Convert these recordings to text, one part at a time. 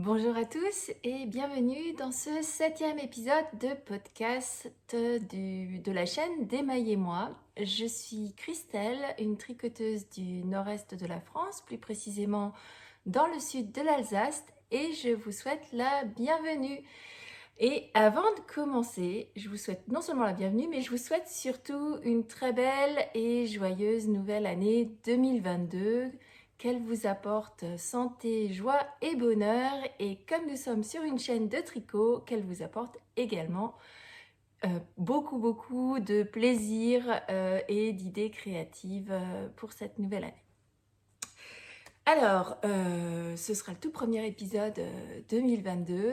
Bonjour à tous et bienvenue dans ce 7e épisode de podcast de la chaîne d'Émaillez-moi. Je suis Christelle, une tricoteuse du nord-est de la France, plus précisément dans le sud de l'Alsace, et je vous souhaite la bienvenue. Et avant de commencer, je vous souhaite non seulement la bienvenue, mais je vous souhaite surtout une très belle et joyeuse nouvelle année 2022. Qu'elle vous apporte santé, joie et bonheur. Et comme nous sommes sur une chaîne de tricot, qu'elle vous apporte également beaucoup de plaisir et d'idées créatives pour cette nouvelle année. Alors, ce sera le tout premier épisode 2022.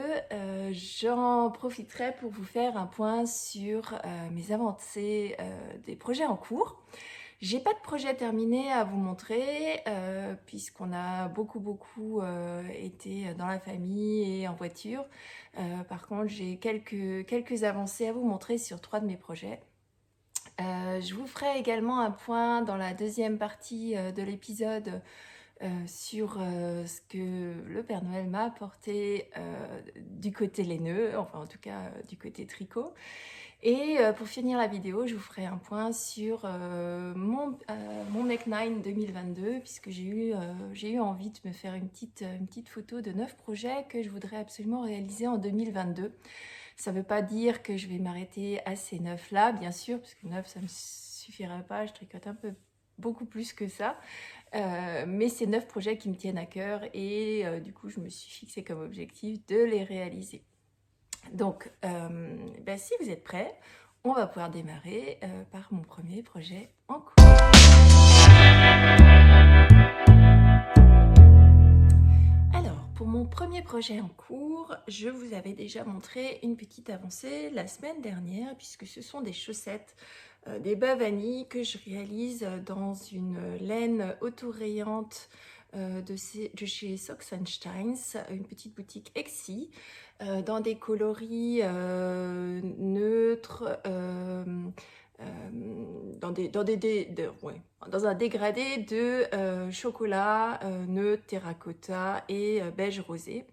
J'en profiterai pour vous faire un point sur mes avancées des projets en cours. J'ai pas de projet terminé à vous montrer puisqu'on a beaucoup été dans la famille et en voiture. Par contre, j'ai quelques avancées à vous montrer sur 3 de mes projets. Je vous ferai également un point dans la deuxième partie de l'épisode sur ce que le Père Noël m'a apporté du côté laineux, enfin en tout cas du côté tricot. Et pour finir la vidéo, je vous ferai un point sur mon Make 9 2022 puisque j'ai eu envie de me faire une petite photo de 9 projets que je voudrais absolument réaliser en 2022. Ça ne veut pas dire que je vais m'arrêter à ces 9 là, bien sûr, parce que 9 ça ne me suffirait pas, je tricote beaucoup plus que ça. Mais c'est 9 projets qui me tiennent à cœur et du coup je me suis fixé comme objectif de les réaliser. Donc si vous êtes prêts, on va pouvoir démarrer par mon premier projet en cours. Alors pour mon premier projet en cours, je vous avais déjà montré une petite avancée la semaine dernière puisque ce sont des chaussettes des bas vanille que je réalise dans une laine autorayante de chez Socks & Steins, une petite boutique Exi, dans des coloris neutres, dans un dégradé de chocolat, neutre, terracotta et beige rosé.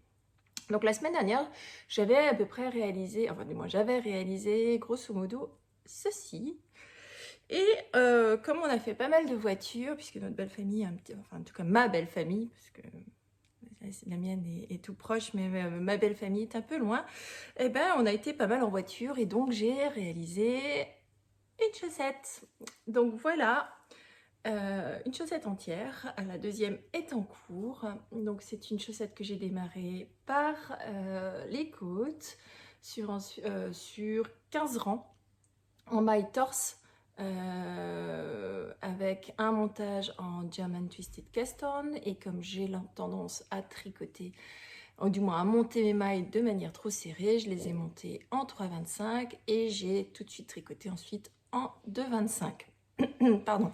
Donc la semaine dernière, j'avais à peu près réalisé, j'avais réalisé grosso modo ceci. Et comme on a fait pas mal de voitures, puisque notre belle famille, en tout cas ma belle famille, parce que la mienne est tout proche, mais ma belle famille est un peu loin, et on a été pas mal en voiture et donc j'ai réalisé une chaussette. Donc voilà, une chaussette entière. La deuxième est en cours. Donc c'est une chaussette que j'ai démarrée par les côtes sur 15 rangs en maille torse avec un montage en German Twisted Cast On, et comme j'ai tendance à tricoter, ou du moins à monter mes mailles de manière trop serrée, je les ai montées en 3,25 et j'ai tout de suite tricoté ensuite en 2,25. Pardon,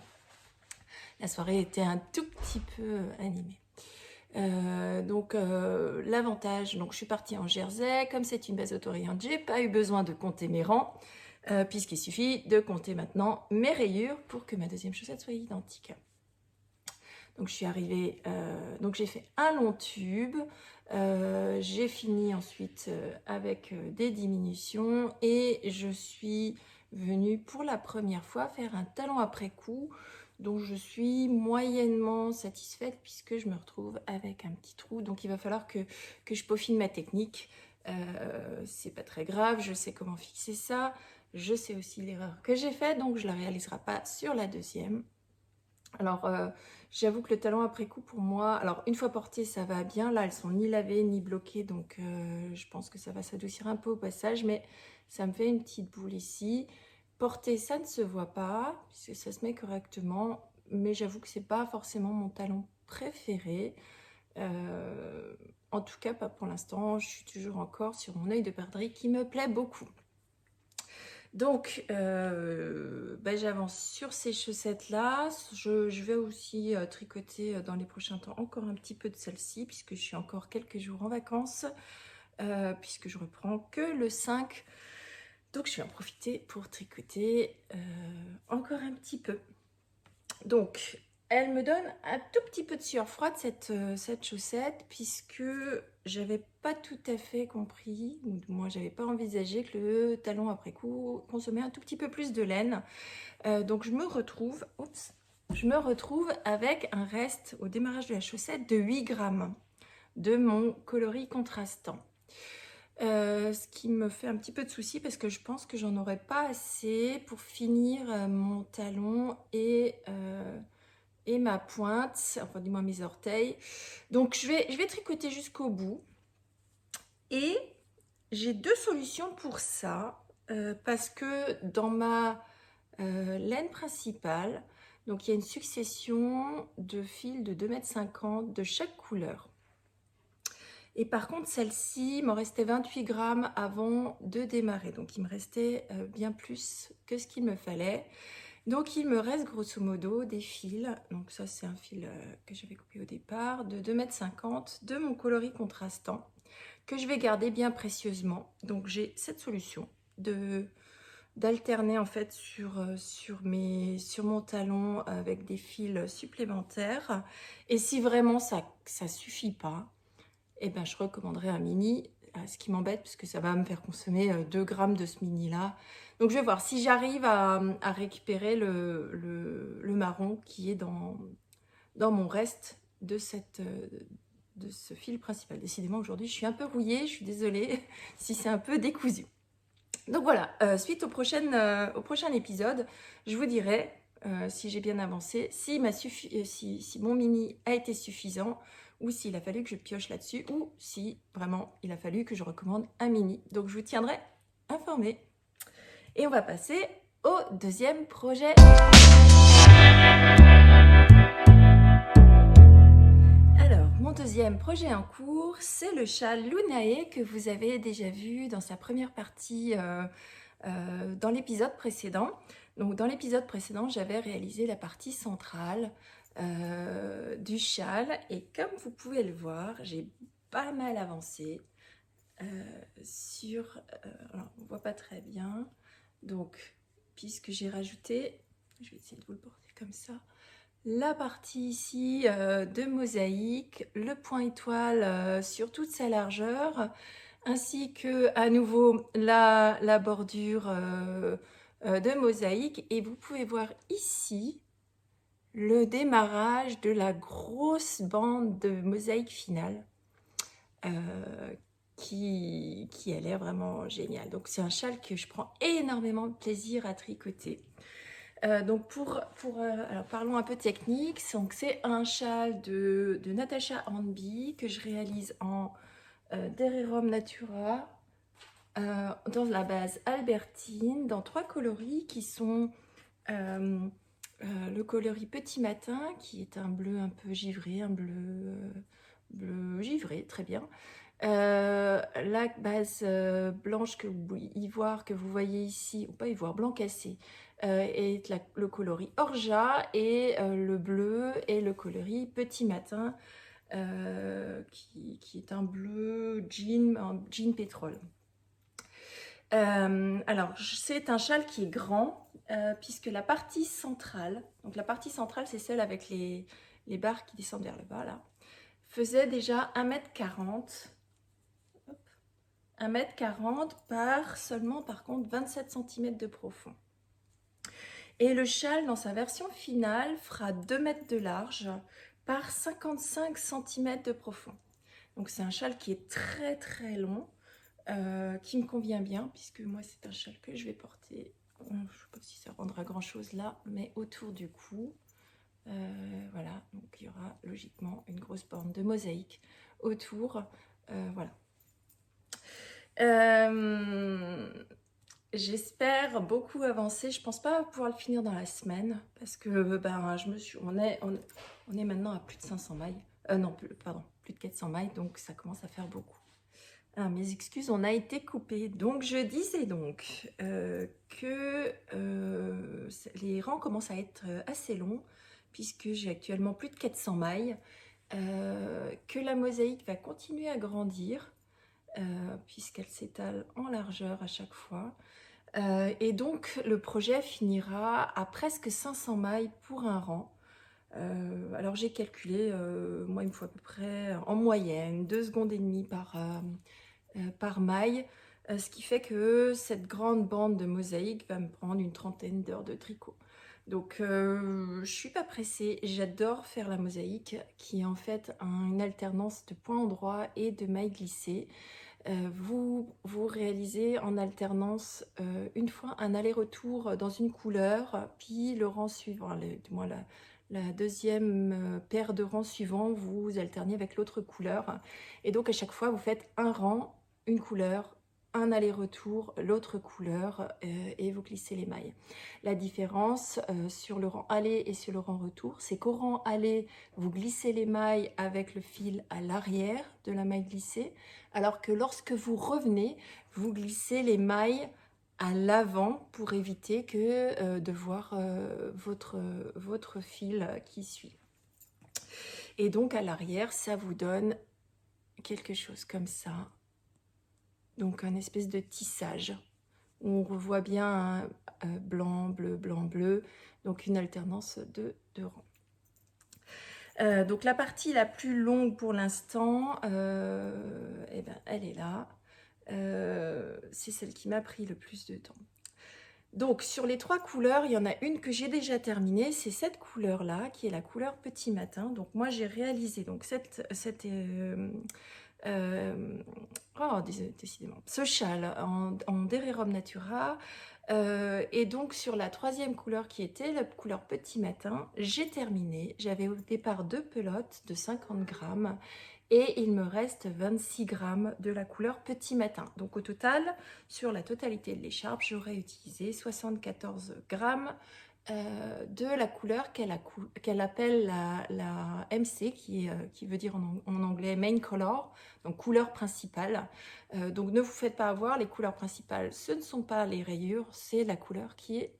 la soirée était un tout petit peu animée. L'avantage, donc je suis partie en jersey, comme c'est une base autorayante, j'ai pas eu besoin de compter mes rangs, puisqu'il suffit de compter maintenant mes rayures pour que ma deuxième chaussette soit identique. Donc je suis arrivée, donc j'ai fait un long tube, j'ai fini ensuite avec des diminutions et je suis venue pour la première fois faire un talon après coup dont je suis moyennement satisfaite puisque je me retrouve avec un petit trou. Donc il va falloir que je peaufine ma technique. C'est pas très grave, je sais comment fixer ça. Je sais aussi l'erreur que j'ai faite, donc je la réaliserai pas sur la deuxième. Alors j'avoue que le talon après coup pour moi, alors une fois portées ça va bien, là elles sont ni lavées ni bloquées, donc je pense que ça va s'adoucir un peu au passage, mais ça me fait une petite boule ici. Portée ça ne se voit pas puisque ça se met correctement, mais j'avoue que c'est pas forcément mon talon préféré. En tout cas pas pour l'instant, je suis toujours encore sur mon œil de perdrix qui me plaît beaucoup. Donc j'avance sur ces chaussettes là. Je vais aussi tricoter dans les prochains temps encore un petit peu de celle-ci puisque je suis encore quelques jours en vacances, puisque je reprends que le 5. Donc je vais en profiter pour tricoter encore un petit peu. Donc elle me donne un tout petit peu de sueur froide, cette chaussette, puisque j'avais pas tout à fait compris, ou moi j'avais pas envisagé que le talon après coup consommait un tout petit peu plus de laine. Donc je me retrouve avec un reste au démarrage de la chaussette de 8 grammes de mon coloris contrastant. Ce qui me fait un petit peu de souci parce que je pense que j'en aurais pas assez pour finir mon talon et ma pointe, enfin du moins mes orteils. Donc je vais tricoter jusqu'au bout. Et j'ai deux solutions pour ça, parce que dans ma laine principale, donc il y a une succession de fils de 2,50 m de chaque couleur. Et par contre, celle-ci m'en restait 28 grammes avant de démarrer. Donc, il me restait bien plus que ce qu'il me fallait. Donc, il me reste grosso modo des fils. Donc, ça, c'est un fil que j'avais coupé au départ de 2,50 m de mon coloris contrastant que je vais garder bien précieusement. Donc, j'ai cette solution d'alterner en fait sur mon talon avec des fils supplémentaires. Et si vraiment ça suffit pas, eh ben, je recommanderais un mini, ce qui m'embête parce que ça va me faire consommer 2 grammes de ce mini là. Donc je vais voir si j'arrive à récupérer le marron qui est dans mon reste de ce fil principal. Décidément aujourd'hui je suis un peu rouillée, je suis désolée si c'est un peu décousu. Donc voilà, suite au prochain épisode, je vous dirai si j'ai bien avancé, si mon mini a été suffisant, ou s'il a fallu que je pioche là-dessus, ou si vraiment il a fallu que je recommande un mini. Donc je vous tiendrai informée. Et on va passer au deuxième projet. Alors, mon deuxième projet en cours, c'est le châle Lunae que vous avez déjà vu dans sa première partie dans l'épisode précédent. Donc dans l'épisode précédent, j'avais réalisé la partie centrale du châle et comme vous pouvez le voir, j'ai pas mal avancé alors on voit pas très bien, donc puisque j'ai rajouté, je vais essayer de vous le porter comme ça, la partie ici de mosaïque, le point étoile sur toute sa largeur, ainsi que à nouveau la bordure de mosaïque. Et vous pouvez voir ici le démarrage de la grosse bande de mosaïque finale qui a l'air vraiment génial. Donc c'est un châle que je prends énormément de plaisir à tricoter. Donc alors parlons un peu technique. Donc c'est un châle de Natasha Handby que je réalise en Dererum Natura dans la base Albertine, dans 3 coloris qui sont le coloris Petit Matin, qui est un bleu un peu givré, un bleu givré, très bien. La base blanche ivoire que vous voyez ici, ou pas ivoire, blanc cassé, est le coloris Orgeat, et le bleu est le coloris Petit Matin, qui est un bleu jean pétrole. Alors c'est un châle qui est grand puisque la partie centrale, donc la partie centrale c'est celle avec les barres qui descendent vers le bas là, faisait déjà 1,40 m. 1,40 m par seulement par contre 27 cm de profond. Et le châle dans sa version finale fera 2 mètres de large par 55 cm de profond. Donc c'est un châle qui est très très long. Qui me convient bien puisque moi c'est un châle que je vais porter, je ne sais pas si ça rendra grand chose là, mais autour du cou, voilà, donc il y aura logiquement une grosse bande de mosaïque autour, voilà. J'espère beaucoup avancer. Je pense pas pouvoir le finir dans la semaine parce que on est maintenant à plus de 500 mailles, non pardon, plus de 400 mailles, donc ça commence à faire beaucoup. Ah, mes excuses, on a été coupé. Donc, je disais donc que les rangs commencent à être assez longs, puisque j'ai actuellement plus de 400 mailles, que la mosaïque va continuer à grandir, puisqu'elle s'étale en largeur à chaque fois. Et donc, le projet finira à presque 500 mailles pour un rang. Alors j'ai calculé, moi il me faut à peu près en moyenne 2 secondes et demie par maille, ce qui fait que cette grande bande de mosaïque va me prendre une trentaine d'heures de tricot. Donc je suis pas pressée, j'adore faire la mosaïque qui est en fait une alternance de points endroits et de mailles glissées. Vous réalisez en alternance une fois un aller-retour dans une couleur, puis le rang suivant, du moins la deuxième paire de rangs suivants, vous alternez avec l'autre couleur. Et donc à chaque fois, vous faites un rang, une couleur, un aller-retour, l'autre couleur, et vous glissez les mailles. La différence sur le rang aller et sur le rang retour, c'est qu'au rang aller, vous glissez les mailles avec le fil à l'arrière de la maille glissée, alors que lorsque vous revenez, vous glissez les mailles à l'avant pour éviter de voir votre fil qui suit. Et donc à l'arrière, ça vous donne quelque chose comme ça. Donc un espèce de tissage. On revoit bien blanc, bleu, donc une alternance de rangs. Donc la partie la plus longue pour l'instant, eh ben, elle est là. C'est celle qui m'a pris le plus de temps. Donc sur les 3 couleurs, il y en a une que j'ai déjà terminée, c'est cette couleur là qui est la couleur Petit Matin. Donc moi j'ai réalisé donc décidément, ce châle en Dererum Natura. Et donc sur la 3e couleur qui était la couleur Petit Matin, j'ai terminé. J'avais au départ 2 pelotes de 50 grammes et il me reste 26 grammes de la couleur Petit Matin. Donc au total, sur la totalité de l'écharpe, j'aurais utilisé 74 grammes de la couleur qu'elle appelle la MC, qui veut dire en anglais main color, donc couleur principale. Donc ne vous faites pas avoir, les couleurs principales, ce ne sont pas les rayures, c'est la couleur qui est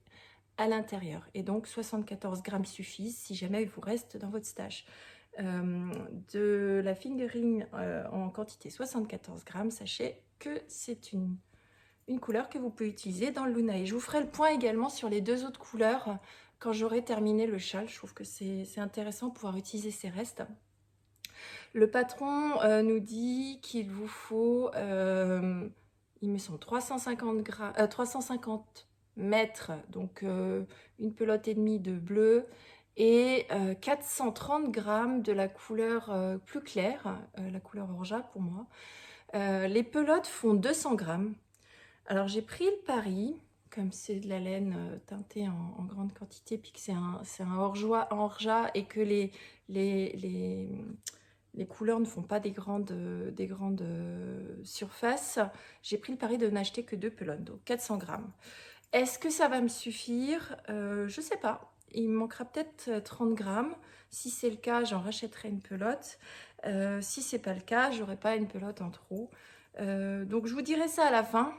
à l'intérieur. Et donc 74 grammes suffisent si jamais il vous reste dans votre stash. De la fingering en quantité 74 grammes, sachez que c'est une couleur que vous pouvez utiliser dans le Luna. Et je vous ferai le point également sur les 2 autres couleurs quand j'aurai terminé le châle. Je trouve que c'est intéressant de pouvoir utiliser ces restes. Le patron nous dit qu'il vous faut, il me semble, 350 mètres, donc une pelote et demie de bleu, et 430 grammes de la couleur plus claire, la couleur orgeat pour moi. Les pelotes font 200 grammes. Alors j'ai pris le pari, comme c'est de la laine teintée en grande quantité, puis que c'est un orgeat et que les couleurs ne font pas des grandes surfaces, j'ai pris le pari de n'acheter que 2 pelotes, donc 400 grammes. Est-ce que ça va me suffire? Je ne sais pas. Il me manquera peut-être 30 grammes. Si c'est le cas, j'en rachèterai une pelote. Si c'est pas le cas, j'aurai pas une pelote en trop. Donc je vous dirai ça à la fin.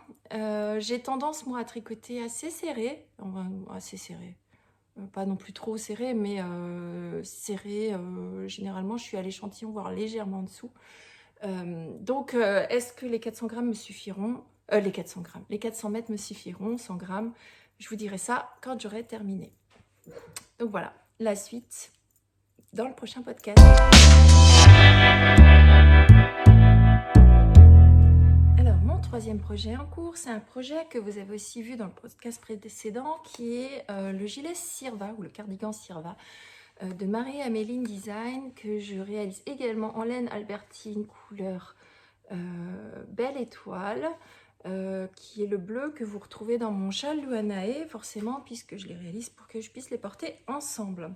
J'ai tendance moi à tricoter assez serré, assez serré, pas non plus trop serré, mais serré. Généralement, je suis à l'échantillon, voire légèrement en dessous. Donc est-ce que les 400 grammes me suffiront? Les 400 grammes, les 400 mètres me suffiront, 100 grammes. Je vous dirai ça quand j'aurai terminé. Donc voilà, la suite dans le prochain podcast. Alors, mon 3e projet en cours, c'est un projet que vous avez aussi vu dans le podcast précédent, qui est le gilet Sirva, ou le cardigan Sirva, de Marie-Améline Design, que je réalise également en laine albertine, couleur Belle Étoile, qui est le bleu que vous retrouvez dans mon châle Luanae, forcément, puisque je les réalise pour que je puisse les porter ensemble.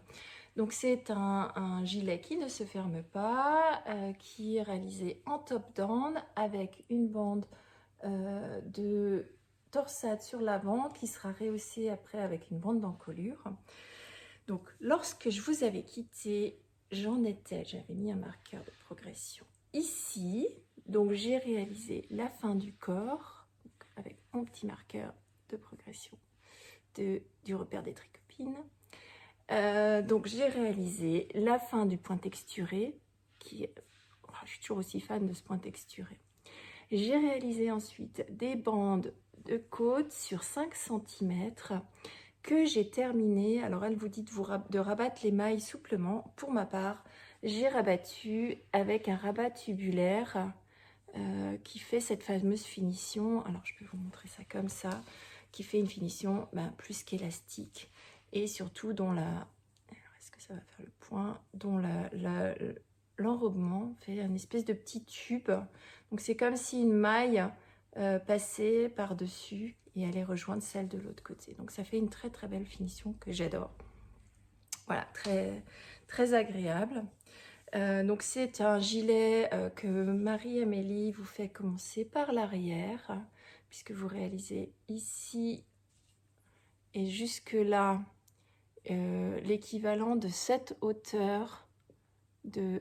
Donc c'est un gilet qui ne se ferme pas, qui est réalisé en top down avec une bande de torsade sur l'avant qui sera rehaussée après avec une bande d'encolure. Donc lorsque je vous avais quitté, j'avais mis un marqueur de progression ici. Donc j'ai réalisé la fin du corps avec mon petit marqueur de progression du repère des tricopines. Donc j'ai réalisé la fin du point texturé, je suis toujours aussi fan de ce point texturé. J'ai réalisé ensuite des bandes de côte sur 5 cm que j'ai terminé. Alors elle vous dit de rabattre les mailles souplement. Pour ma part, j'ai rabattu avec un rabat tubulaire qui fait cette fameuse finition. Alors je peux vous montrer ça comme ça, qui fait une finition plus qu'élastique et surtout dont est-ce que ça va faire le point, dont l'enrobement fait une espèce de petit tube. Donc c'est comme si une maille passait par-dessus et allait rejoindre celle de l'autre côté. Donc ça fait une très très belle finition que j'adore. Voilà, très, très agréable. Donc c'est un gilet que Marie-Amélie vous fait commencer par l'arrière, puisque vous réalisez ici et jusque là l'équivalent de cette hauteur de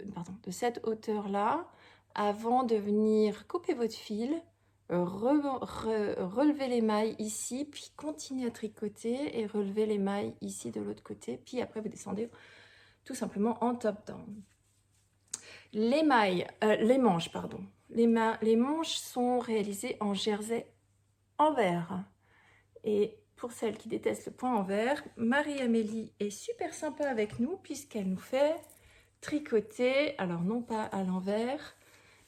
cette hauteur là, avant de venir couper votre fil, relever les mailles ici, puis continuer à tricoter et relever les mailles ici de l'autre côté, puis après vous descendez tout simplement en top down. Les manches sont réalisées en jersey envers. Et pour celles qui détestent le point envers, Marie-Amélie est super sympa avec nous puisqu'elle nous fait tricoter, alors non pas à l'envers,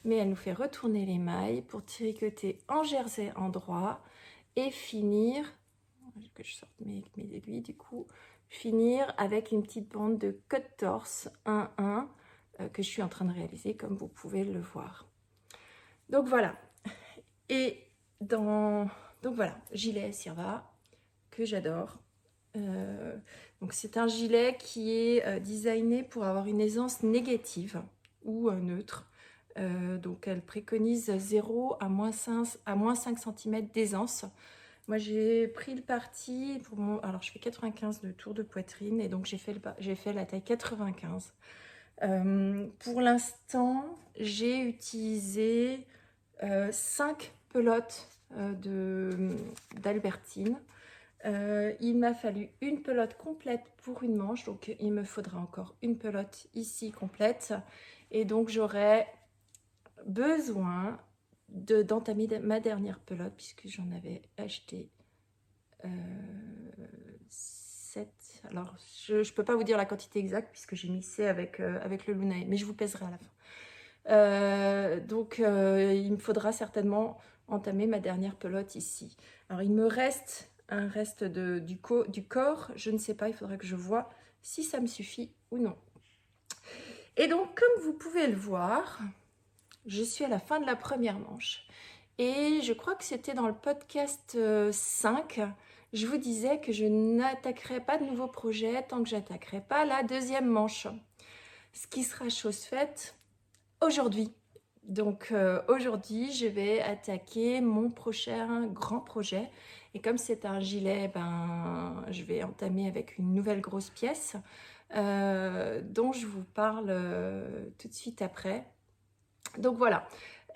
mais elle nous fait retourner les mailles pour tricoter en jersey endroit et finir, que je sorte mes aiguilles du coup, finir avec une petite bande de code torse 1-1 que je suis en train de réaliser comme vous pouvez le voir. Donc voilà, et donc voilà, gilet Sirva que j'adore. Donc c'est un gilet qui est designé pour avoir une aisance négative ou neutre. Donc elle préconise 0 à moins 5 cm d'aisance. Moi j'ai pris le parti pour alors je fais 95 de tour de poitrine et donc j'ai fait la taille 95. Pour l'instant j'ai utilisé 5 pelotes d'Albertine. Il m'a fallu une pelote complète pour une manche, donc il me faudra encore une pelote ici complète et donc j'aurai besoin d'entamer ma dernière pelote puisque j'en avais acheté 7. Alors je peux pas vous dire la quantité exacte puisque j'ai mixé avec le Luna, mais je vous pèserai à la fin. Donc il me faudra certainement entamer ma dernière pelote ici. Alors il me reste un reste du corps, je ne sais pas, il faudrait que je vois si ça me suffit ou non. Et donc comme vous pouvez le voir, je suis à la fin de la première manche et je crois que c'était dans le podcast 5, je vous disais que je n'attaquerai pas de nouveaux projets tant que j'attaquerai pas la deuxième manche, ce qui sera chose faite aujourd'hui. Donc aujourd'hui je vais attaquer mon prochain grand projet et comme c'est un gilet, je vais entamer avec une nouvelle grosse pièce dont je vous parle tout de suite après. Donc voilà,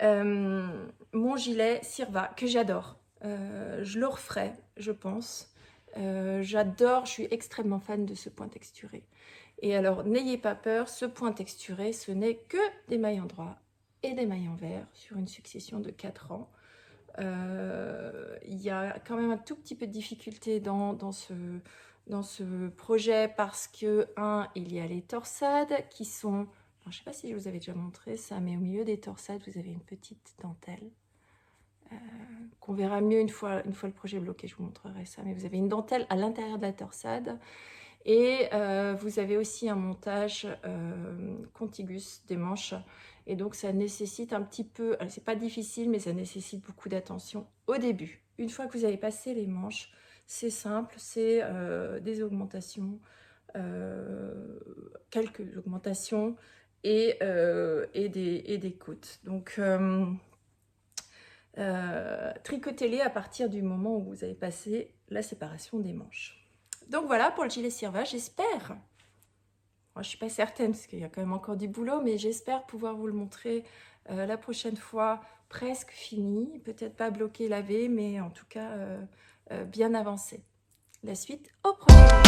mon gilet Sirva que j'adore, je le referai je pense, j'adore, je suis extrêmement fan de ce point texturé. Et alors n'ayez pas peur, ce point texturé ce n'est que des mailles endroit et des mailles envers sur une succession de 4 ans. Il y a quand même un tout petit peu de difficulté dans ce projet parce que il y a les torsades qui sont, alors, je ne sais pas si je vous avais déjà montré ça, mais au milieu des torsades vous avez une petite dentelle qu'on verra mieux une fois le projet bloqué, je vous montrerai ça, mais vous avez une dentelle à l'intérieur de la torsade. Et vous avez aussi un montage contigus des manches et donc ça nécessite un petit peu, c'est pas difficile mais ça nécessite beaucoup d'attention au début. Une fois que vous avez passé les manches, c'est simple, c'est des augmentations, quelques augmentations et des côtes. Donc tricotez-les à partir du moment où vous avez passé la séparation des manches. Donc voilà pour le gilet Sirva, j'espère, je ne suis pas certaine parce qu'il y a quand même encore du boulot, mais j'espère pouvoir vous le montrer la prochaine fois presque fini, peut-être pas bloqué, lavé, mais en tout cas bien avancé. La suite au prochain.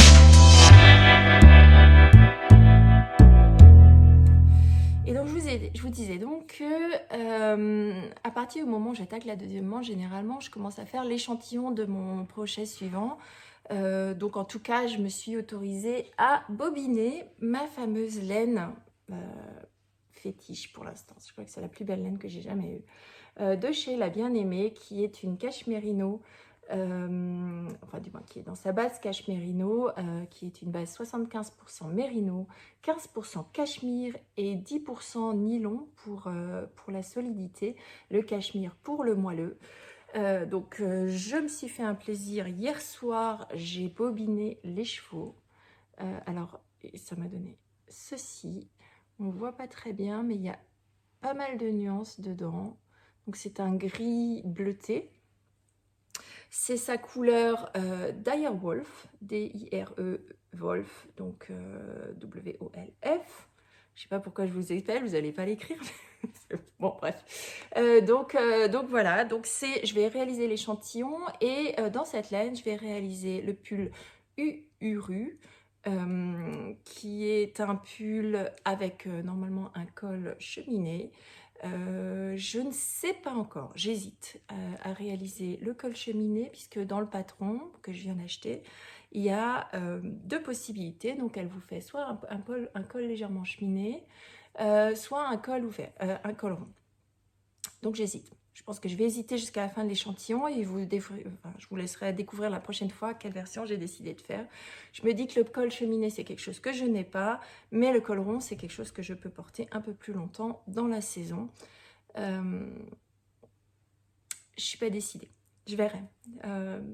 Et donc je vous disais donc que à partir du moment où j'attaque la deuxième manche, généralement je commence à faire l'échantillon de mon projet suivant. Donc en tout cas, je me suis autorisée à bobiner ma fameuse laine fétiche pour l'instant. Je crois que c'est la plus belle laine que j'ai jamais eue. De chez La Bien-Aimée, qui est une cachemérino, enfin du moins qui est dans sa base cachemérino, qui est une base 75% mérino, 15% cachemire et 10% nylon pour la solidité, le cachemire pour le moelleux. Donc je me suis fait un plaisir hier soir, j'ai bobiné les chevaux. Alors ça m'a donné ceci, on ne voit pas très bien mais il y a pas mal de nuances dedans. Donc c'est un gris bleuté. C'est sa couleur Direwolf, D-I-R-E Wolf, donc W-O-L-F. Je ne sais pas pourquoi je vous appelle, vous n'allez pas l'écrire. Bon, bref. Donc voilà, donc je vais réaliser l'échantillon et dans cette laine, je vais réaliser le pull Uru, qui est un pull avec normalement un col cheminé. Je ne sais pas encore, j'hésite à réaliser le col cheminé puisque dans le patron que je viens d'acheter, il y a deux possibilités. Donc elle vous fait soit un col légèrement cheminé, soit un col ouvert, un col rond. Donc j'hésite. Je pense que je vais hésiter jusqu'à la fin de l'échantillon et je vous laisserai découvrir la prochaine fois quelle version j'ai décidé de faire. Je me dis que le col cheminé, c'est quelque chose que je n'ai pas, mais le col rond, c'est quelque chose que je peux porter un peu plus longtemps dans la saison. Je ne suis pas décidée. Je verrai.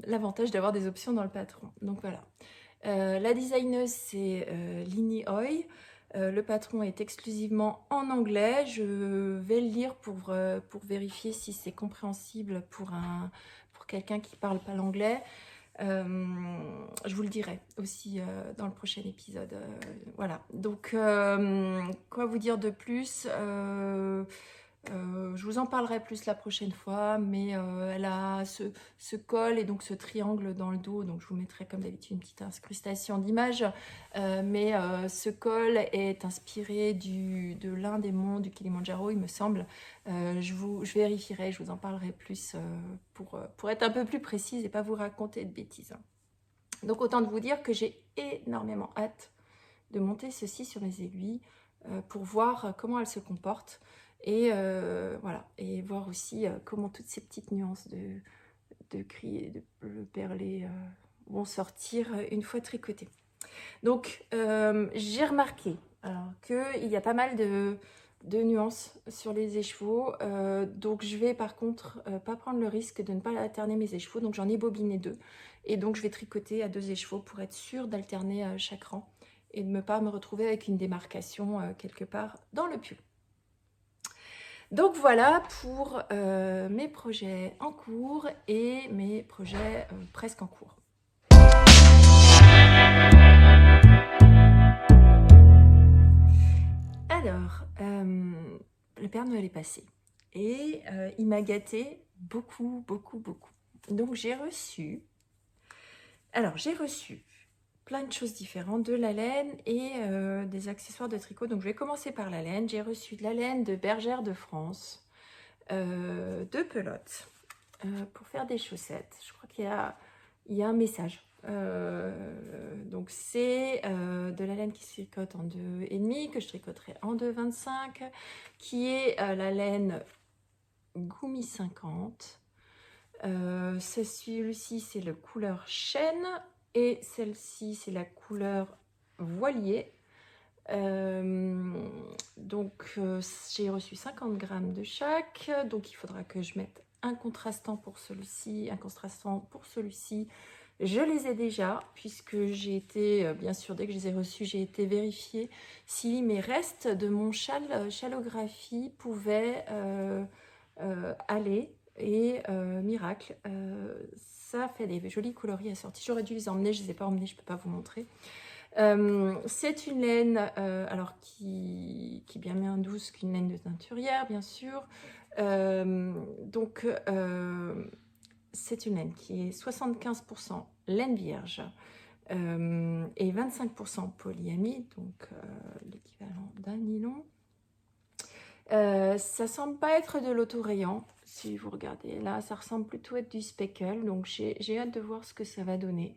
L'avantage d'avoir des options dans le patron. Donc voilà. La designeuse, c'est Lini Hoy. Le patron est exclusivement en anglais. Je vais le lire pour vérifier si c'est compréhensible pour quelqu'un qui ne parle pas l'anglais. Je vous le dirai aussi dans le prochain épisode. Voilà. Donc, quoi vous dire de plus je vous en parlerai plus la prochaine fois, mais elle a ce col et donc ce triangle dans le dos, donc je vous mettrai comme d'habitude une petite incrustation d'images, mais ce col est inspiré de l'un des monts du Kilimandjaro, il me semble. Je vérifierai, je vous en parlerai plus pour être un peu plus précise et pas vous raconter de bêtises. Donc autant de vous dire que j'ai énormément hâte de monter ceci sur mes aiguilles pour voir comment elles se comportent. Et voilà, et voir aussi comment toutes ces petites nuances de gris et de bleu perlé vont sortir une fois tricotées. Donc j'ai remarqué qu'il y a pas mal de nuances sur les écheveaux, donc je vais par contre pas prendre le risque de ne pas alterner mes écheveaux, donc j'en ai bobiné 2 et donc je vais tricoter à 2 écheveaux pour être sûre d'alterner chaque rang et de ne pas me retrouver avec une démarcation quelque part dans le pull. Donc voilà pour mes projets en cours et mes projets presque en cours. Alors, le Père Noël est passé et il m'a gâté beaucoup. Donc j'ai reçu plein de choses différentes, de la laine et des accessoires de tricot. Donc je vais commencer par la laine. J'ai reçu de la laine de Bergère de France, 2 pelotes pour faire des chaussettes. Je crois qu'il y a un message. Donc c'est de la laine qui se tricote en 2,5, que je tricoterai en 2,25, qui est la laine Gumi 50. Celui-ci c'est le couleur chêne et celle-ci c'est la couleur voilier. Donc j'ai reçu 50 grammes de chaque, donc il faudra que je mette un contrastant pour celui-ci, un contrastant pour celui-ci. Je les ai déjà puisque j'ai été, bien sûr dès que je les ai reçus, j'ai été vérifier si mes restes de mon chalographie pouvaient aller. Et miracle, ça fait des jolis coloris assortis. J'aurais dû les emmener, je ne les ai pas emmenés, je ne peux pas vous montrer. C'est une laine alors qui est bien moins douce qu'une laine de teinturière, bien sûr. Donc c'est une laine qui est 75% laine vierge et 25% polyamide, donc l'équivalent d'un nylon. Ça semble pas être de l'autorayant, si vous regardez là, ça ressemble plutôt à être du speckle, donc j'ai hâte de voir ce que ça va donner.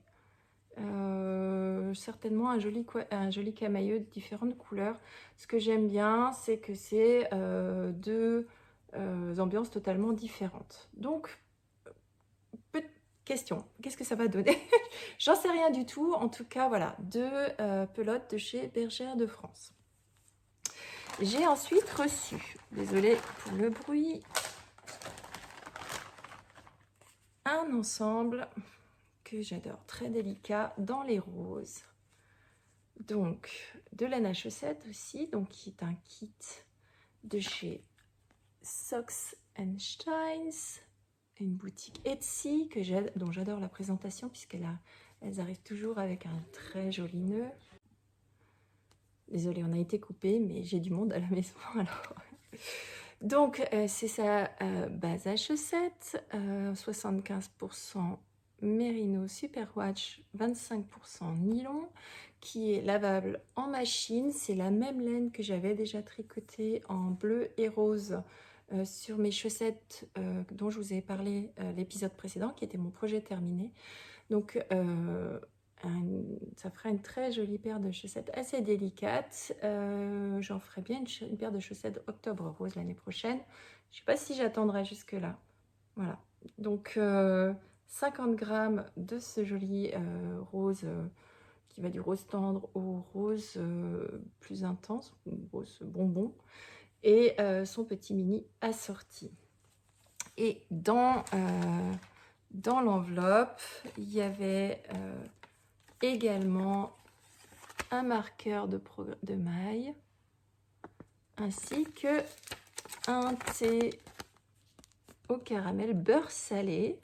certainement un joli camailleux de différentes couleurs. Ce que j'aime bien, c'est que c'est deux ambiances totalement différentes. Donc, question, qu'est-ce que ça va donner? J'en sais rien du tout. En tout cas, voilà, deux pelotes de chez Bergère de France. J'ai ensuite reçu, désolée pour le bruit, un ensemble que j'adore, très délicat, dans les roses. Donc, de laine à chaussettes aussi, donc qui est un kit de chez Socks and Shines, une boutique Etsy dont j'adore la présentation puisqu'elles arrivent toujours avec un très joli nœud. Désolée, on a été coupé, mais j'ai du monde à la maison alors. Donc, c'est sa base à chaussettes, 75% Merino Superwash, 25% nylon, qui est lavable en machine. C'est la même laine que j'avais déjà tricotée en bleu et rose sur mes chaussettes dont je vous ai parlé l'épisode précédent, qui était mon projet terminé. Donc, ça fera une très jolie paire de chaussettes assez délicate. J'en ferai bien une paire de chaussettes octobre rose l'année prochaine. Je ne sais pas si j'attendrai jusque là. Voilà. Donc 50 grammes de ce joli rose qui va du rose tendre au rose plus intense, rose bonbon, et son petit mini assorti. Et dans l'enveloppe, il y avait également un marqueur de maille ainsi que un thé au caramel beurre salé.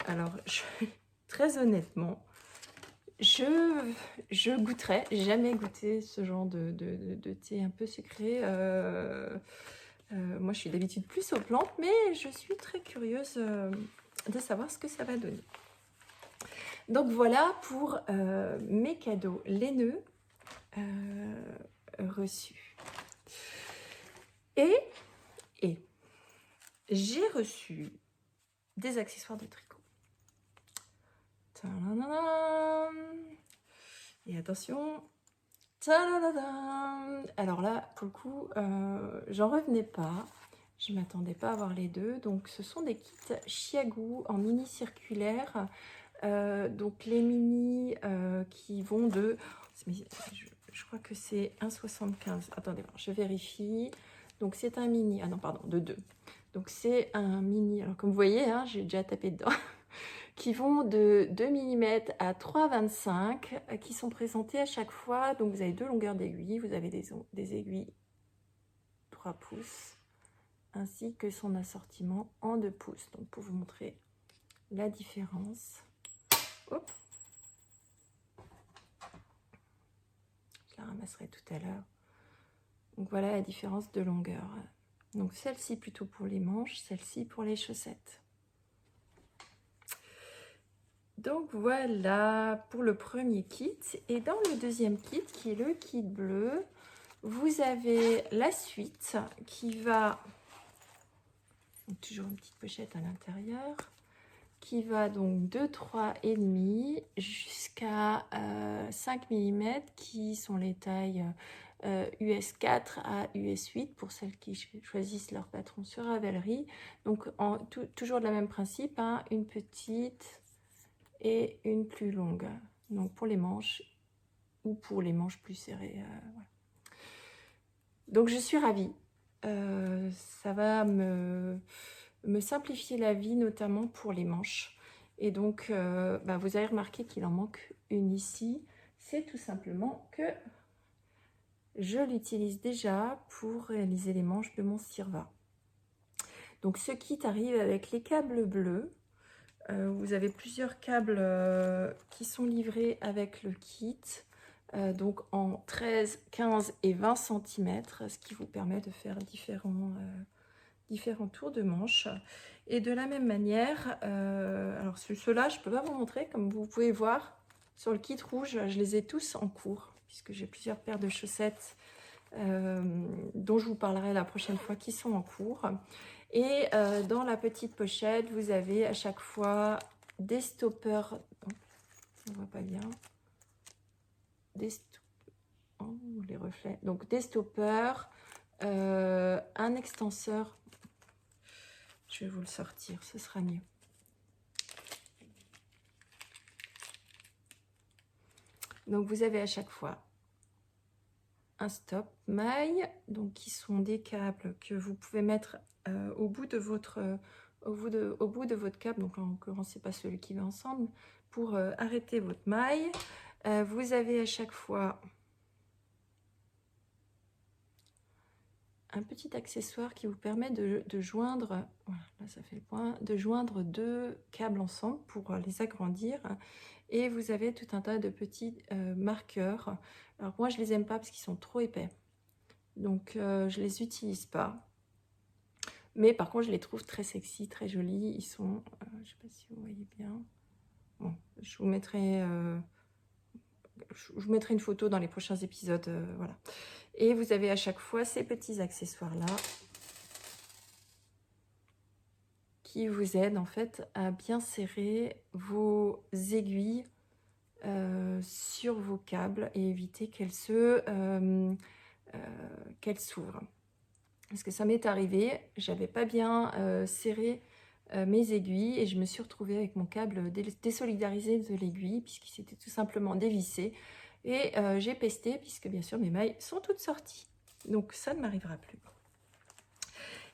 Alors, très honnêtement, je goûterai, j'ai jamais goûté ce genre de thé un peu sucré. Moi, je suis d'habitude plus aux plantes, mais je suis très curieuse de savoir ce que ça va donner. Donc voilà pour mes cadeaux laineux reçus. Et j'ai reçu des accessoires de tricot. Tadadam. Et attention. Tadadam. Alors là, pour le coup, j'en revenais pas. Je ne m'attendais pas à avoir les deux. Donc ce sont des kits Chiago en mini circulaire. Donc les mini qui vont de... Je crois que c'est 1,75. Attendez, je vérifie. Donc c'est un mini... Ah non, pardon, de 2. Donc c'est un mini... Alors comme vous voyez, hein, j'ai déjà tapé dedans. Qui vont de 2 mm à 3,25, qui sont présentés à chaque fois. Donc vous avez deux longueurs d'aiguille. Vous avez des aiguilles 3 pouces, ainsi que son assortiment en 2 pouces. Donc pour vous montrer la différence... Hop. Je la ramasserai tout à l'heure. Donc voilà la différence de longueur. Donc celle-ci plutôt pour les manches, celle-ci pour les chaussettes. Donc voilà pour le premier kit. Et dans le deuxième kit, qui est le kit bleu, vous avez la suite qui va... Donc toujours une petite pochette à l'intérieur. Qui va donc de 3,5 jusqu'à 5 mm, qui sont les tailles US 4 à US 8 pour celles qui choisissent leur patron sur Ravelry. Donc toujours de la même principe, hein, une petite et une plus longue. Donc pour les manches ou pour les manches plus serrées. Voilà. Donc je suis ravie. Ça va me simplifier la vie, notamment pour les manches. Et donc, vous avez remarqué qu'il en manque une ici. C'est tout simplement que je l'utilise déjà pour réaliser les manches de mon Sirva. Donc, ce kit arrive avec les câbles bleus. Vous avez plusieurs câbles qui sont livrés avec le kit. Donc, en 13, 15 et 20 cm, ce qui vous permet de faire différents tours de manche. Et de la même manière, alors ceux-là, je ne peux pas vous montrer, comme vous pouvez voir sur le kit rouge, je les ai tous en cours, puisque j'ai plusieurs paires de chaussettes dont je vous parlerai la prochaine fois, qui sont en cours. Et dans la petite pochette, vous avez à chaque fois des stoppers. on voit pas bien. Oh, les reflets. Donc des stoppers, un extenseur. Je vais vous le sortir, ce sera mieux. Donc vous avez à chaque fois un stop maille, donc qui sont des câbles que vous pouvez mettre au bout de votre câble, donc en l'occurrence c'est pas celui qui va ensemble, pour arrêter votre maille. Vous avez à chaque fois un petit accessoire qui vous permet de joindre, voilà, là ça fait le point, de joindre deux câbles ensemble pour les agrandir. Et vous avez tout un tas de petits marqueurs. Alors moi je les aime pas parce qu'ils sont trop épais, donc je les utilise pas. Mais par contre je les trouve très sexy, très jolis. Ils sont, je sais pas si vous voyez bien. Bon, je vous mettrai une photo dans les prochains épisodes, voilà. Et vous avez à chaque fois ces petits accessoires là qui vous aident en fait à bien serrer vos aiguilles sur vos câbles et éviter qu'elles s'ouvrent. Parce que ça m'est arrivé, j'avais pas bien serré mes aiguilles et je me suis retrouvée avec mon câble désolidarisé de l'aiguille puisqu'il s'était tout simplement dévissé. Et j'ai pesté puisque bien sûr mes mailles sont toutes sorties. Donc ça ne m'arrivera plus.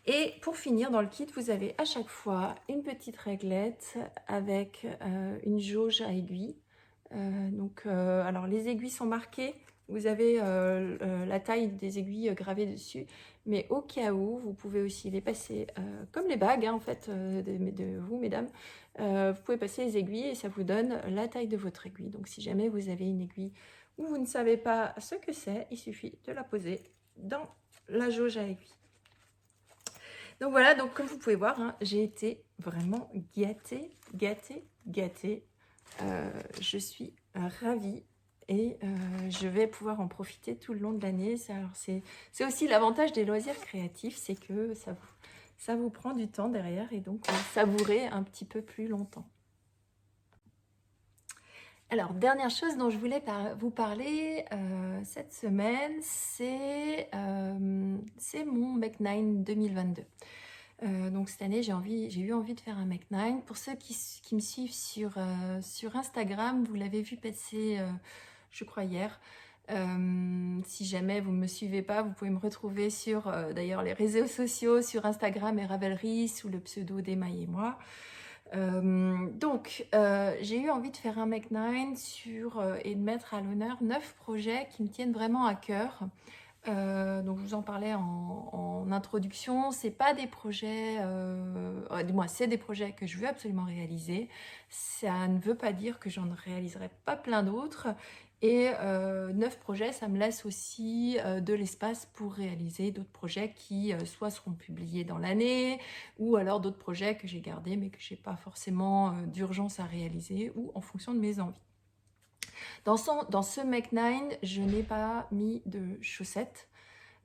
Et pour finir, dans le kit, vous avez à chaque fois une petite réglette avec une jauge à aiguilles. Alors les aiguilles sont marquées, vous avez la taille des aiguilles gravées dessus, mais au cas où, vous pouvez aussi les passer comme les bagues, hein, en fait, de vous, mesdames. Vous pouvez passer les aiguilles et ça vous donne la taille de votre aiguille. Donc si jamais vous avez une aiguille où vous ne savez pas ce que c'est, il suffit de la poser dans la jauge à aiguilles. Donc voilà, donc comme vous pouvez voir, hein, j'ai été vraiment gâtée. Je suis ravie et je vais pouvoir en profiter tout le long de l'année. C'est aussi l'avantage des loisirs créatifs, c'est que ça vous prend du temps derrière et donc vous savourez un petit peu plus longtemps. Alors, dernière chose dont je voulais vous parler cette semaine, c'est mon Make 9 2022. Donc cette année, j'ai eu envie de faire un Make 9. Pour ceux qui me suivent sur Instagram, vous l'avez vu passer, je crois, hier. Si jamais vous ne me suivez pas, vous pouvez me retrouver sur d'ailleurs les réseaux sociaux, sur Instagram et Ravelry, sous le pseudo d'Emma et moi. J'ai eu envie de faire un Make 9 et de mettre à l'honneur 9 projets qui me tiennent vraiment à cœur. Donc je vous en parlais en introduction, c'est pas des projets, du moins c'est des projets que je veux absolument réaliser. Ça ne veut pas dire que j'en réaliserai pas plein d'autres. Et 9 projets, ça me laisse aussi de l'espace pour réaliser d'autres projets qui soit seront publiés dans l'année, ou alors d'autres projets que j'ai gardés mais que j'ai pas forcément d'urgence à réaliser, ou en fonction de mes envies. Dans ce Make 9, je n'ai pas mis de chaussettes.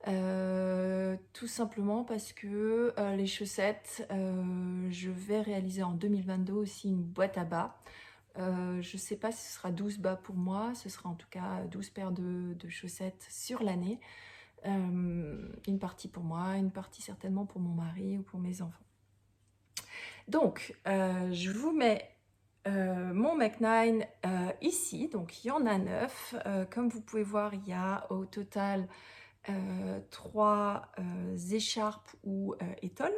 Tout simplement parce que les chaussettes, je vais réaliser en 2022 aussi une boîte à bas. Je ne sais pas si ce sera 12 bas pour moi, ce sera en tout cas 12 paires de chaussettes sur l'année. Une partie pour moi, une partie certainement pour mon mari ou pour mes enfants. Donc, je vous mets mon Make 9 ici, donc il y en a 9. Comme vous pouvez voir, il y a au total 3 écharpes ou étoles,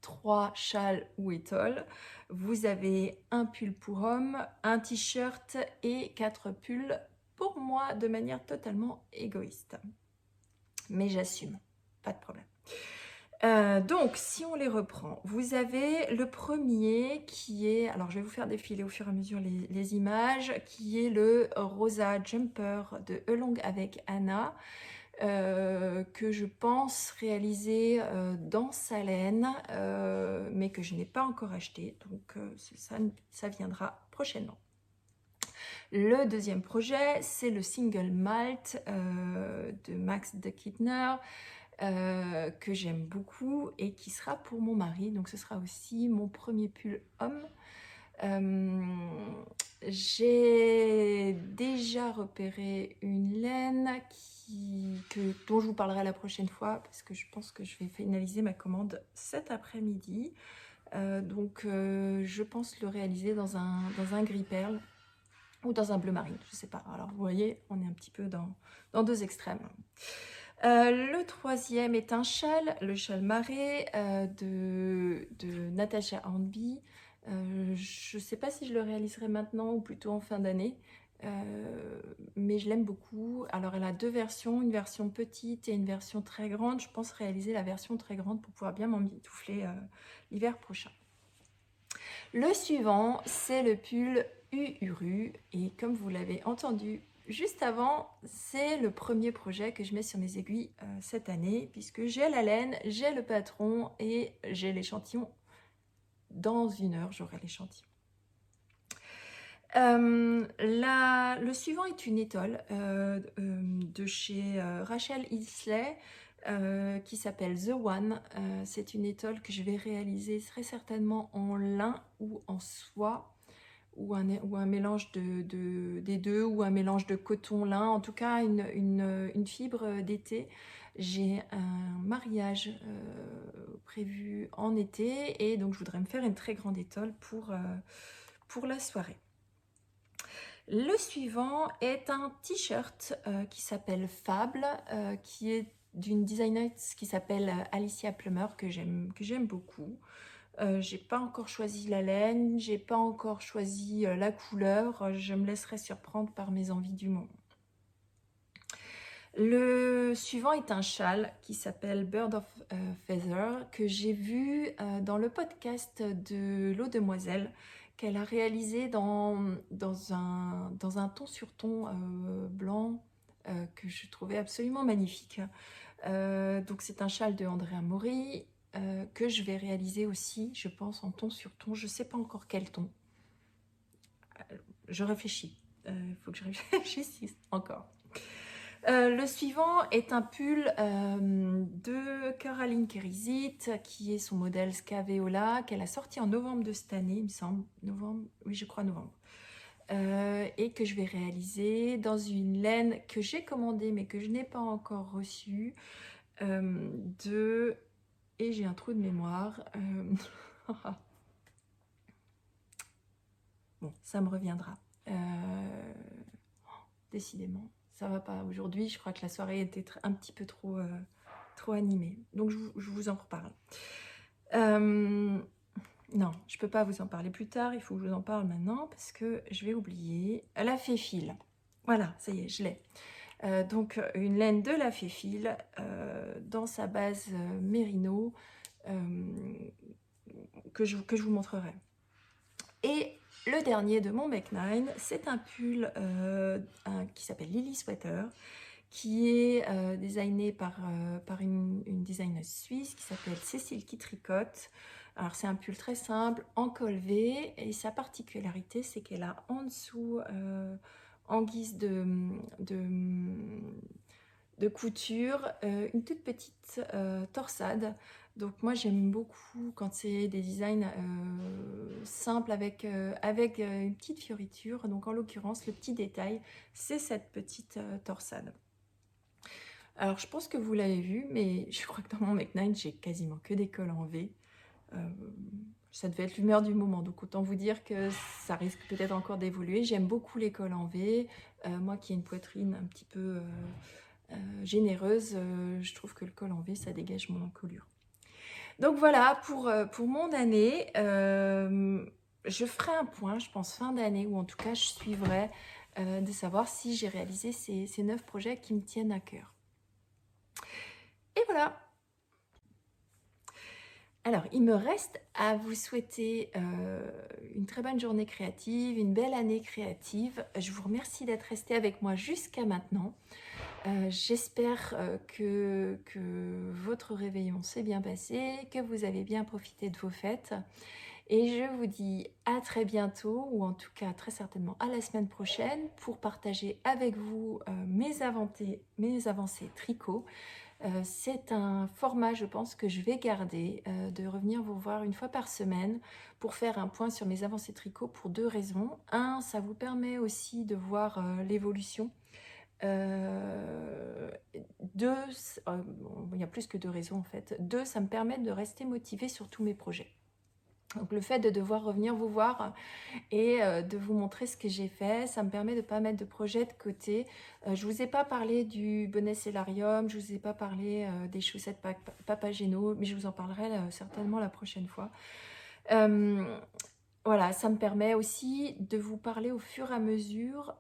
3 châles ou étoles. Vous avez un pull pour homme, un t-shirt et 4 pulls pour moi de manière totalement égoïste. Mais j'assume, pas de problème. Donc, si on les reprend, vous avez le premier qui est, alors je vais vous faire défiler au fur et à mesure les images, qui est le Rosa Jumper de Along avec Anna, que je pense réaliser dans sa laine, mais que je n'ai pas encore acheté, donc ça viendra prochainement. Le deuxième projet, c'est le Single Malt de Max de Kittner, que j'aime beaucoup et qui sera pour mon mari. Donc ce sera aussi mon premier pull homme. J'ai déjà repéré une laine dont je vous parlerai la prochaine fois parce que je pense que je vais finaliser ma commande cet après-midi. Je pense le réaliser dans un gris perle ou dans un bleu marine, je sais pas. Alors vous voyez, on est un petit peu dans deux extrêmes. Le troisième est un châle, le châle marée de Natasha Hornby. Je ne sais pas si je le réaliserai maintenant ou plutôt en fin d'année, mais je l'aime beaucoup. Alors elle a deux versions, une version petite et une version très grande. Je pense réaliser la version très grande pour pouvoir bien m'emmitoufler l'hiver prochain. Le suivant, c'est le pull Uhuru, et comme vous l'avez entendu juste avant, c'est le premier projet que je mets sur mes aiguilles cette année, puisque j'ai la laine, j'ai le patron et j'ai l'échantillon. Dans 1 heure, j'aurai l'échantillon. Le suivant est une étole de chez Rachel Isley qui s'appelle The One. C'est une étole que je vais réaliser très certainement en lin ou en soie ou un mélange des deux, ou un mélange de coton-lin, en tout cas une fibre d'été. J'ai un mariage prévu en été et donc je voudrais me faire une très grande étole pour la soirée. Le suivant est un t-shirt qui s'appelle Fable, qui est d'une designer qui s'appelle Alicia Plummer, que j'aime beaucoup. J'ai pas encore choisi la laine, j'ai pas encore choisi la couleur, je me laisserai surprendre par mes envies du moment. Le suivant est un châle qui s'appelle Bird of Feather, que j'ai vu dans le podcast de l'eau demoiselle, qu'elle a réalisé dans un ton sur ton blanc que je trouvais absolument magnifique. Donc c'est un châle de Andrea Mori que je vais réaliser aussi, je pense, en ton sur ton. Je ne sais pas encore quel ton. Je réfléchis. Il faut que je réfléchisse encore. Le suivant est un pull de Caroline Kerizit, qui est son modèle Scaveola, qu'elle a sorti en novembre de cette année, il me semble. Novembre, oui, je crois novembre. Et que je vais réaliser dans une laine que j'ai commandée mais que je n'ai pas encore reçue. Et j'ai un trou de mémoire. Bon, ça me reviendra. Décidément, ça va pas aujourd'hui. Je crois que la soirée était un petit peu trop animée. Donc, je vous en reparle. Non, je peux pas vous en parler plus tard. Il faut que je vous en parle maintenant parce que je vais oublier. La Féfile. Voilà, ça y est, je l'ai. Donc une laine de la Féfile dans sa base mérino que je vous montrerai. Et le dernier de mon Make 9, c'est un pull qui s'appelle Lily Sweater, qui est designé par une designeuse suisse qui s'appelle Cécile qui tricote. Alors c'est un pull très simple, en col V, et sa particularité c'est qu'elle a en dessous, en guise de couture, une toute petite torsade. Donc moi j'aime beaucoup quand c'est des designs simples avec une petite fioriture. Donc en l'occurrence le petit détail c'est cette petite torsade. Alors je pense que vous l'avez vu, mais je crois que dans mon Make 9 j'ai quasiment que des cols en V. Ça devait être l'humeur du moment, donc autant vous dire que ça risque peut-être encore d'évoluer. J'aime beaucoup les cols en V. Moi qui ai une poitrine un petit peu généreuse, je trouve que le col en V ça dégage mon encolure. Donc voilà pour mon année. Je ferai un point, je pense fin d'année, ou en tout cas je suivrai de savoir si j'ai réalisé ces 9 projets qui me tiennent à cœur. Et voilà. Alors, il me reste à vous souhaiter une très bonne journée créative, une belle année créative. Je vous remercie d'être resté avec moi jusqu'à maintenant. J'espère que votre réveillon s'est bien passé, que vous avez bien profité de vos fêtes. Et je vous dis à très bientôt, ou en tout cas très certainement à la semaine prochaine, pour partager avec vous mes avancées tricot. C'est un format, je pense, que je vais garder, de revenir vous voir une fois par semaine pour faire un point sur mes avancées tricot pour 2 raisons. Un, ça vous permet aussi de voir, l'évolution. 2, bon, il y a plus que 2 raisons en fait. 2, ça me permet de rester motivée sur tous mes projets. Donc le fait de devoir revenir vous voir et de vous montrer ce que j'ai fait, ça me permet de ne pas mettre de projet de côté. Je ne vous ai pas parlé du bonnet Célarium, je ne vous ai pas parlé des chaussettes Papageno, mais je vous en parlerai certainement la prochaine fois. Voilà, ça me permet aussi de vous parler au fur et à mesure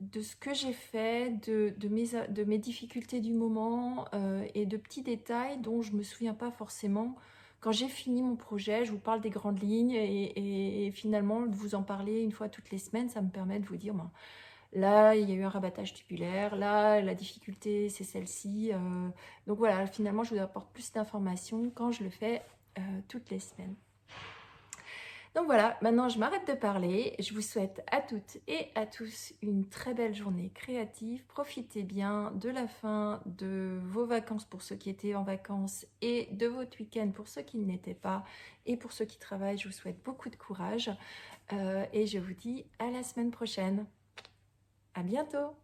de ce que j'ai fait, de mes difficultés du moment et de petits détails dont je ne me souviens pas forcément. Quand j'ai fini mon projet, je vous parle des grandes lignes et finalement de vous en parler une fois toutes les semaines, ça me permet de vous dire, ben, là il y a eu un rabattage tubulaire, là la difficulté c'est celle-ci. Donc voilà, finalement je vous apporte plus d'informations quand je le fais toutes les semaines. Donc voilà, maintenant je m'arrête de parler. Je vous souhaite à toutes et à tous une très belle journée créative. Profitez bien de la fin de vos vacances pour ceux qui étaient en vacances et de votre week-end pour ceux qui ne l'étaient pas. Et pour ceux qui travaillent, je vous souhaite beaucoup de courage. Et je vous dis à la semaine prochaine. À bientôt!